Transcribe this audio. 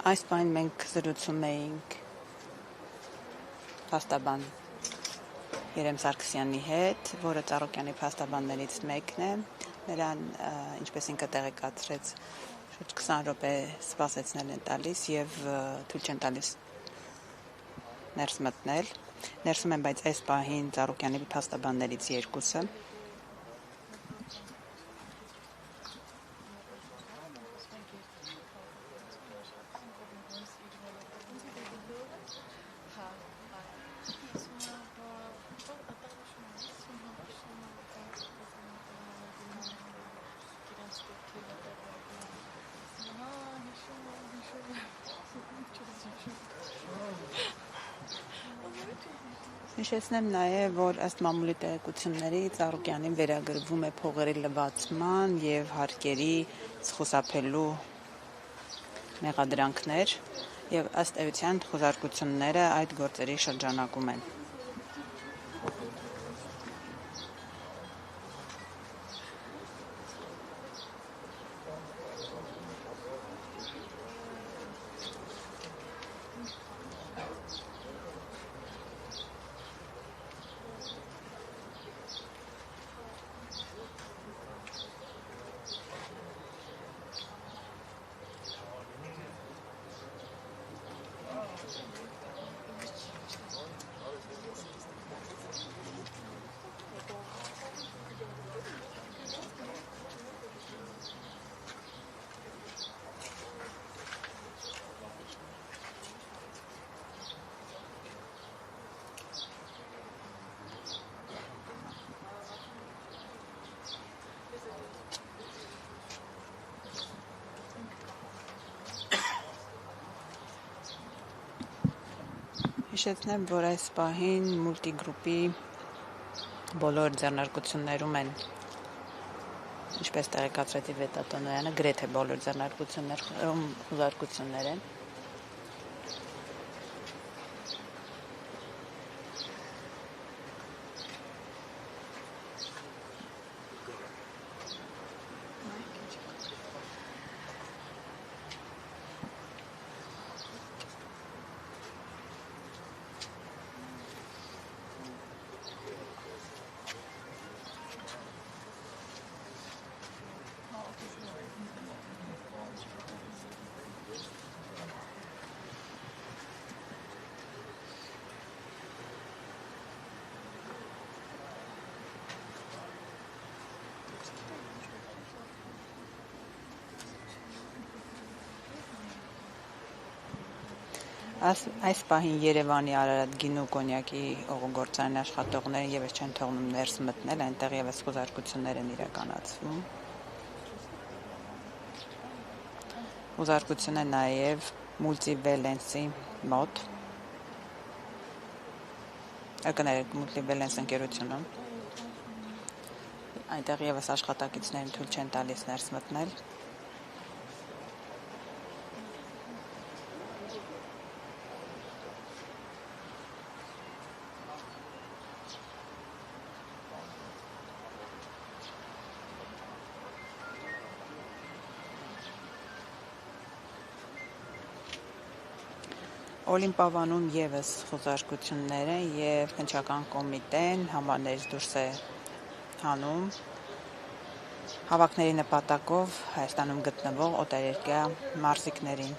Այս բան մենք զրուցում էինք փաստաբան Երեմ Սարգսյանի հետ, որը Ծառուկյանի փաստաբաններից մեկն է, նրան, ինչպես ինքը տեղեկացրեց, շուրջ 20 րոպե սպասեցնել են տալիս եւ թույլ չեն տալիս ներս մտնել։ Ներսում են, բայց այս պահին Ծառուկյանի փաստաբաններից երկուսը։ Հիշեցնեմ նաև, որ ըստ մամուլի տեղեկությունների Ծառուկյանին վերագրվում է փողերի լվացման եւ հարկերի խուսափելու մեղադրանքներ եւ ըստ էության խոզարկությունները այդ գործերի շրջանակում են։ Հիշեցնեմ, որ այս պահին մուլտիգրուպի բոլոր ձեռնարկություններում են, ինչպես տեղեկացրեց Վետատոնոյանը, գրեթե բոլոր ձեռնարկություններում խոզարկություններ են։ Այս պահին Երևանի Արարատ գինու կոնյակի օղգործարանի աշխատողները եւս չեն թողնում ներս մտնել, այնտեղ եւս խոզարկություններ են իրականացվում։ Խոզարկություն է նաեւ Մուլտիվելենսի մոտ, Մուլտիվելենս ընկերությունը, այնտեղ եւս աշխատակիցներին թույլ չեն տալիս ներս մտնել։ Օլիմպիադանում եւս խոզարկություններ են եւ քննչական կոմիտեն համարներից դուրս է հանում հավաքների նպատակով Հայաստանում գտնվող օտարերկրյա մարզիկներին։